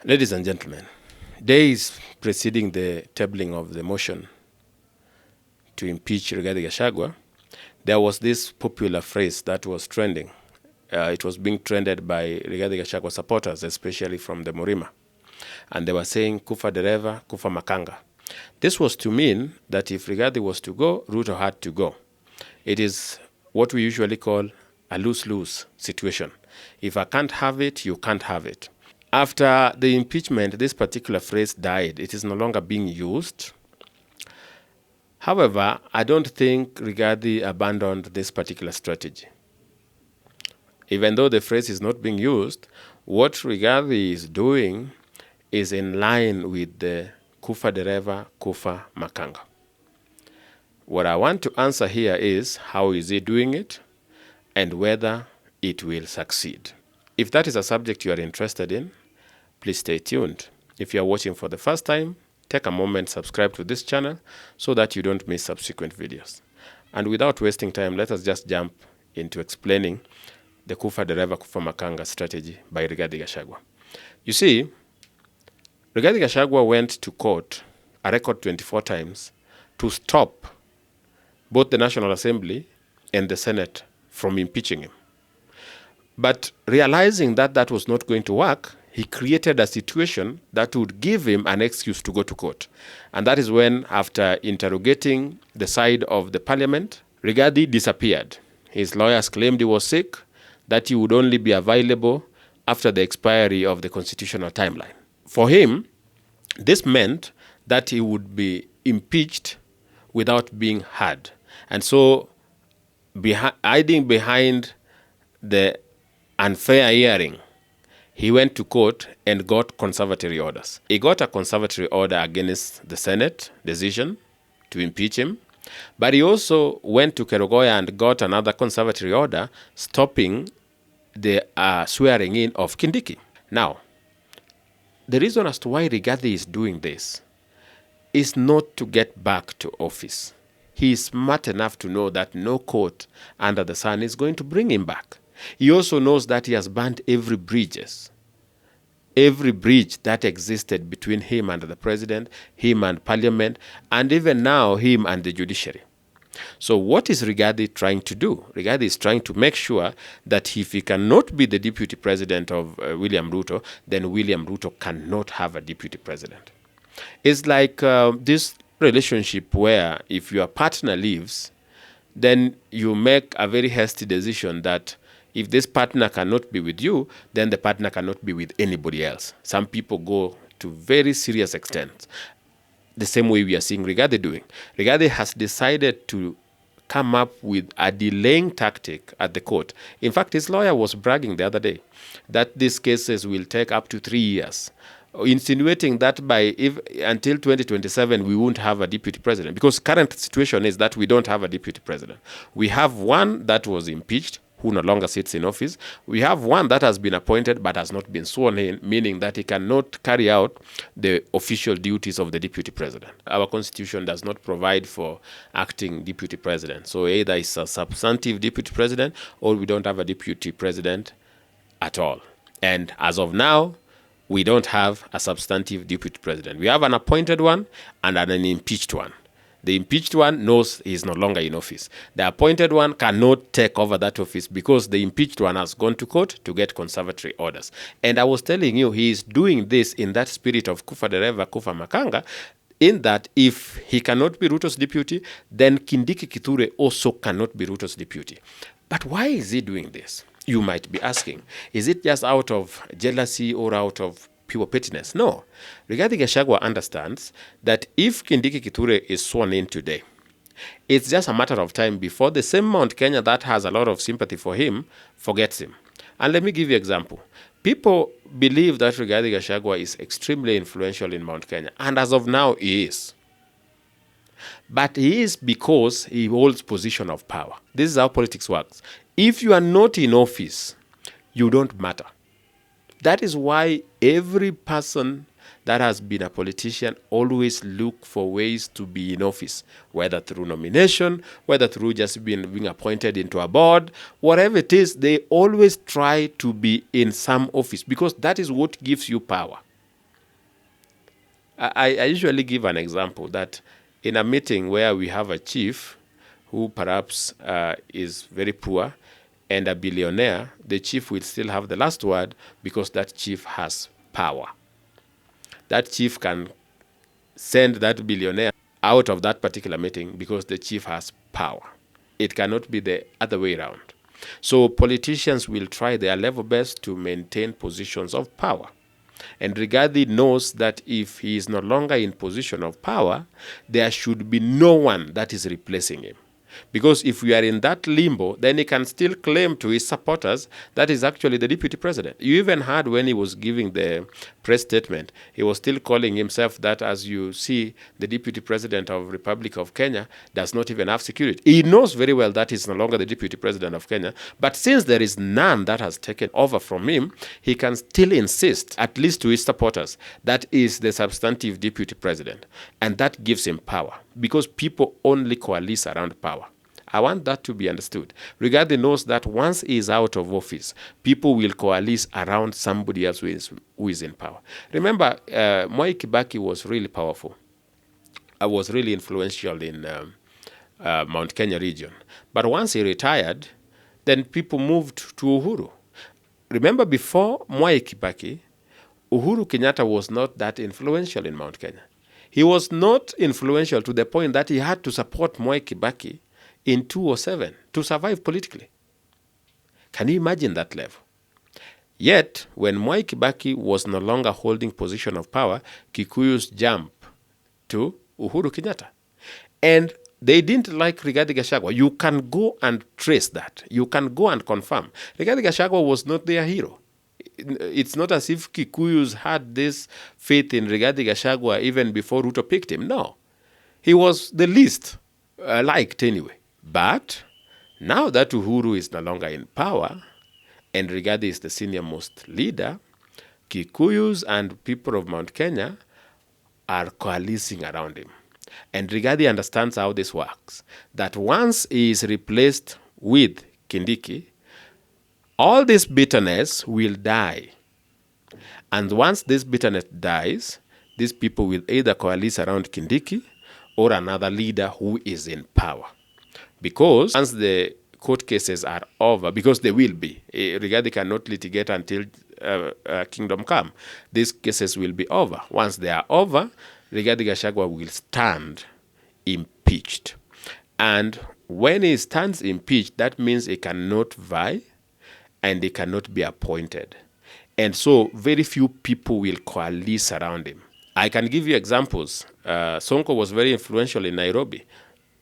Ladies and gentlemen, days preceding the tabling of the motion to impeach Rigathi Gachagua, there was this popular phrase that was trending. It was being trended by Rigathi Gachagua supporters, especially from the Murima. And they were saying, "Kufa dereva, kufa makanga." This was to mean that if Rigathi was to go, Ruto had to go. It is what we usually call a lose-lose situation. If I can't have it, you can't have it. After the impeachment, this particular phrase died. It is no longer being used. However, I don't think Rigathi abandoned this particular strategy. Even though the phrase is not being used, what Rigathi is doing is in line with the KUFA DEREVA KUFA MAKANGA. What I want to answer here is how is he doing it and whether it will succeed. If that is a subject you are interested in, please stay tuned. If you are watching for the first time, take a moment, subscribe to this channel so that you don't miss subsequent videos. And without wasting time, let us just jump into explaining the KUFA DEREVA KUFA MAKANGA strategy by Rigathi Gachagua. You see, Rigathi Gachagua went to court a record 24 times to stop both the National Assembly and the Senate from impeaching him. But realizing that that was not going to work, he created a situation that would give him an excuse to go to court. And that is when, after interrogating the side of the parliament, Rigathi disappeared. His lawyers claimed he was sick, that he would only be available after the expiry of the constitutional timeline. For him, this meant that he would be impeached without being heard. And so, hiding behind the unfair hearing, he went to court and got conservatory orders. He got a conservatory order against the Senate decision to impeach him, but he also went to Kerugoya and got another conservatory order stopping the swearing in of Kindiki. Now, the reason as to why Rigathi is doing this is not to get back to office. He is smart enough to know that no court under the sun is going to bring him back. He also knows that he has burnt every bridge that existed between him and the president, him and parliament, and even now him and the judiciary. So what is Rigathi trying to do? Rigathi is trying to make sure that if he cannot be the deputy president of William Ruto, then William Ruto cannot have a deputy president. It's like this relationship where if your partner leaves, then you make a very hasty decision that if this partner cannot be with you, then the partner cannot be with anybody else. Some people go to very serious extents. The same way we are seeing Rigathi doing. Rigathi has decided to come up with a delaying tactic at the court. In fact, his lawyer was bragging the other day that these cases will take up to 3 years, insinuating that until 2027 we won't have a deputy president, because current situation is that we don't have a deputy president. We have one that was impeached, who no longer sits in office. We have one that has been appointed but has not been sworn in, meaning that he cannot carry out the official duties of the deputy president. Our constitution does not provide for acting deputy president. So either it's a substantive deputy president or we don't have a deputy president at all. And as of now, we don't have a substantive deputy president. We have an appointed one and an impeached one. The impeached one knows he is no longer in office. The appointed one cannot take over that office because the impeached one has gone to court to get conservatory orders. And I was telling you, he is doing this in that spirit of KUFA DEREVA KUFA MAKANGA, in that if he cannot be Ruto's deputy, then Kindiki Kithure also cannot be Ruto's deputy. But why is he doing this? You might be asking. Is it just out of jealousy or out of pure pettiness? No. Rigathi Gachagua understands that if Kindiki Kithure is sworn in today, it's just a matter of time before the same Mount Kenya that has a lot of sympathy for him forgets him. And let me give you an example. People believe that Rigathi Gachagua is extremely influential in Mount Kenya, and as of now, he is. But he is because he holds position of power. This is how politics works. If you are not in office, you don't matter. That is why every person that has been a politician always look for ways to be in office, whether through nomination, whether through just being appointed into a board, whatever it is, they always try to be in some office because that is what gives you power. I usually give an example that in a meeting where we have a chief who perhaps is very poor and a billionaire, the chief will still have the last word because that chief has power. That chief can send that billionaire out of that particular meeting because the chief has power. It cannot be the other way around. So politicians will try their level best to maintain positions of power. And Rigathi knows that if he is no longer in position of power, there should be no one that is replacing him. Because if we are in that limbo, then he can still claim to his supporters that is actually the deputy president. You even heard when he was giving the press statement, he was still calling himself that. As you see, the deputy president of Republic of Kenya does not even have security. He knows very well that he's no longer the deputy president of Kenya, but since there is none that has taken over from him, he can still insist, at least to his supporters, that is the substantive deputy president. And that gives him power, because people only coalesce around power. I want that to be understood. Rigathi knows that once he is out of office, people will coalesce around somebody else who is in power. Remember, Mwai Kibaki was really powerful. I was really influential in Mount Kenya region. But once he retired, then people moved to Uhuru. Remember, before Mwai Kibaki, Uhuru Kenyatta was not that influential in Mount Kenya. He was not influential to the point that he had to support Mwai Kibaki in 2007 to survive politically. Can you imagine that level? Yet, when Mwai Kibaki was no longer holding position of power, Kikuyus jumped to Uhuru Kenyatta. And they didn't like Rigathi Gachagua. You can go and trace that. You can go and confirm. Rigathi Gachagua was not their hero. It's not as if Kikuyus had this faith in Rigathi Gachagua even before Ruto picked him. No. He was the least liked anyway. But now that Uhuru is no longer in power and Rigathi is the senior-most leader, Kikuyus and people of Mount Kenya are coalescing around him. And Rigathi understands how this works, that once he is replaced with Kindiki, all this bitterness will die. And once this bitterness dies, these people will either coalesce around Kindiki or another leader who is in power. Because once the court cases are over, because they will be, Rigathi cannot litigate until kingdom come. These cases will be over. Once they are over, Rigathi Gachagua will stand impeached. And when he stands impeached, that means he cannot vie and he cannot be appointed. And so very few people will coalesce around him. I can give you examples. Sonko was very influential in Nairobi.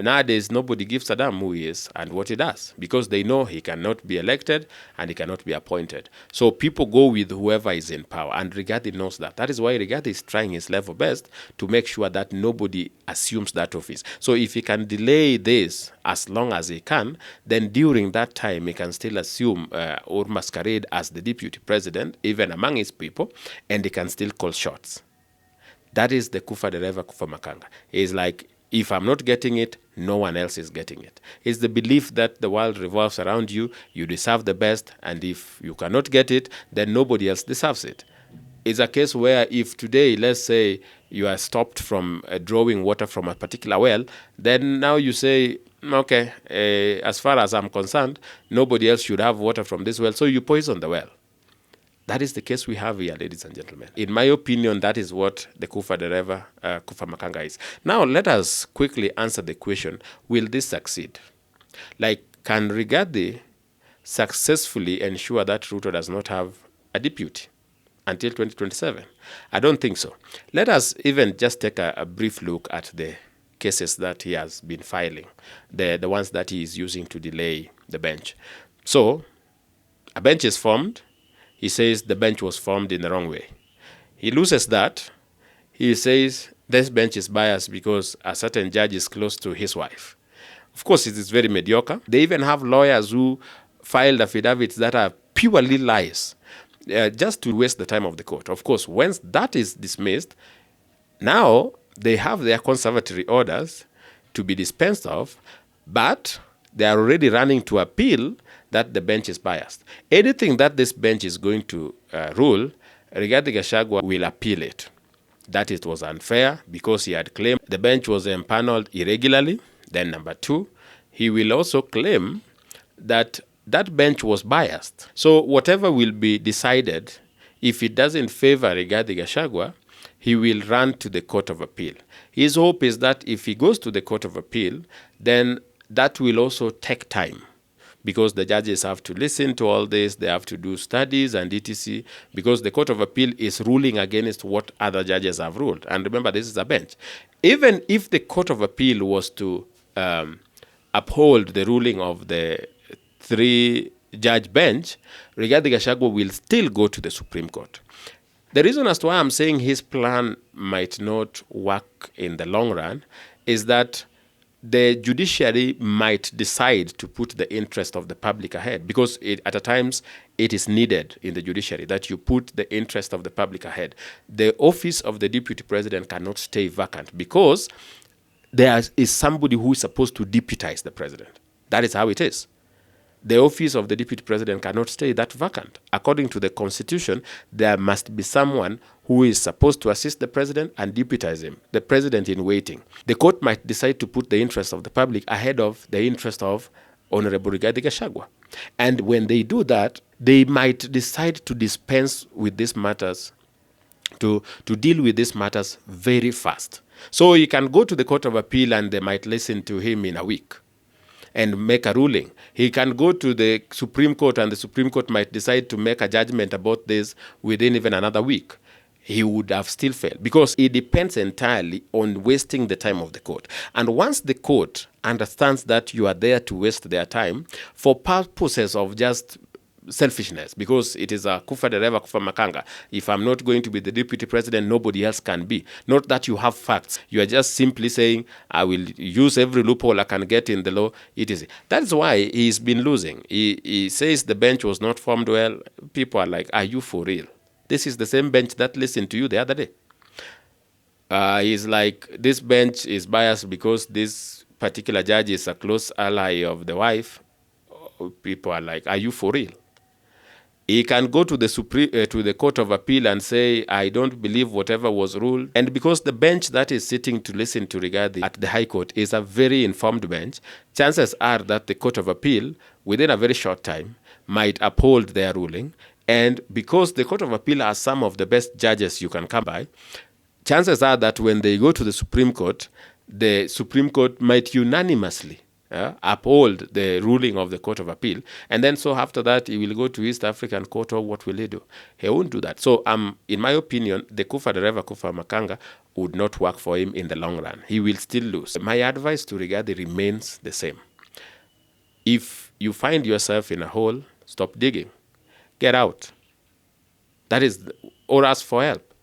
Nowadays, nobody gives a damn who he is and what he does, because they know he cannot be elected and he cannot be appointed. So people go with whoever is in power, and Rigathi knows that. That is why Rigathi is trying his level best to make sure that nobody assumes that office. So if he can delay this as long as he can, then during that time he can still assume or masquerade as the deputy president, even among his people, and he can still call shots. That is the KUFA DEREVA KUFA MAKANGA. It's like, if I'm not getting it, no one else is getting it. It's the belief that the world revolves around you, you deserve the best, and if you cannot get it, then nobody else deserves it. It's a case where if today, let's say, you are stopped from drawing water from a particular well, then now you say, okay, as far as I'm concerned, nobody else should have water from this well, so you poison the well. That is the case we have here, ladies and gentlemen. In my opinion, that is what the KUFA DEREVA KUFA MAKANGA is. Now, let us quickly answer the question, will this succeed? Like, can Rigathi successfully ensure that Ruto does not have a deputy until 2027? I don't think so. Let us even just take a brief look at the cases that he has been filing, the ones that he is using to delay the bench. So, a bench is formed. He says the bench was formed in the wrong way. He loses that. He says this bench is biased because a certain judge is close to his wife. Of course, it is very mediocre. They even have lawyers who filed affidavits that are purely lies, just to waste the time of the court. Of course, once that is dismissed, now they have their conservatory orders to be dispensed of, but they are already running to appeal that the bench is biased. Anything that this bench is going to rule, Rigathi Gachagua will appeal it. that it was unfair because he had claimed the bench was empaneled irregularly. Then number two, he will also claim that that bench was biased. So whatever will be decided, if it doesn't favor Rigathi Gachagua, he will run to the Court of Appeal. His hope is that if he goes to the Court of Appeal, then that will also take time, because the judges have to listen to all this, they have to do studies and etc., because the Court of Appeal is ruling against what other judges have ruled. And remember, this is a bench. Even if the Court of Appeal was to uphold the ruling of the three-judge bench, Rigathi Gachagua will still go to the Supreme Court. The reason as to why I'm saying his plan might not work in the long run is that the judiciary might decide to put the interest of the public ahead, because at times it is needed in the judiciary that you put the interest of the public ahead. The office of the deputy president cannot stay vacant because there is somebody who is supposed to deputize the president. That is how it is. The office of the deputy president cannot stay that vacant. According to the constitution, there must be someone who is supposed to assist the president and deputize him, the president in waiting. The court might decide to put the interest of the public ahead of the interest of Honorable Rigathi Gachagua. And when they do that, they might decide to dispense with these matters, to deal with these matters very fast. So you can go to the Court of Appeal and they might listen to him in a week and make a ruling. He can go to the Supreme Court and the Supreme Court might decide to make a judgment about this within even another week. He would have still failed, because it depends entirely on wasting the time of the court. And once the court understands that you are there to waste their time for purposes of just selfishness, because it is a KUFA DEREVA KUFA MAKANGA. If I'm not going to be the deputy president, nobody else can be. Not that you have facts. You are just simply saying, I will use every loophole I can get in the law. It is. That is why he's been losing. He says the bench was not formed well. People are like, are you for real? This is the same bench that listened to you the other day. He's like, this bench is biased because this particular judge is a close ally of the wife. People are like, are you for real? He can go to the Court of Appeal and say, I don't believe whatever was ruled. And because the bench that is sitting to listen to Rigathi at the High Court is a very informed bench, chances are that the Court of Appeal, within a very short time, might uphold their ruling. And because the Court of Appeal has some of the best judges you can come by, chances are that when they go to the Supreme Court might unanimously uphold the ruling of the Court of Appeal. And then so after that, he will go to East African Court, or what will he do? He won't do that. So in my opinion, the KUFA DEREVA KUFA MAKANGA would not work for him in the long run. He will still lose. My advice to Rigathi remains the same. If you find yourself in a hole, stop digging. Get out. That is, or ask for help.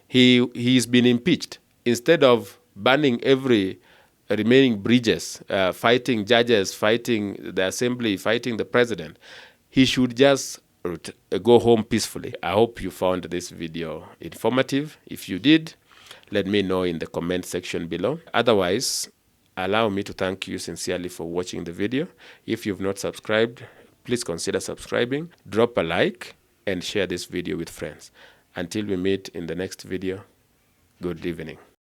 He's been impeached. Instead of banning every remaining bridges, fighting judges, fighting the assembly, fighting the president, he should just go home peacefully. I hope you found this video informative. If you did, let me know in the comment section below. Otherwise, allow me to thank you sincerely for watching the video. If you've not subscribed, please consider subscribing, drop a like, and share this video with friends. Until we meet in the next video, good evening.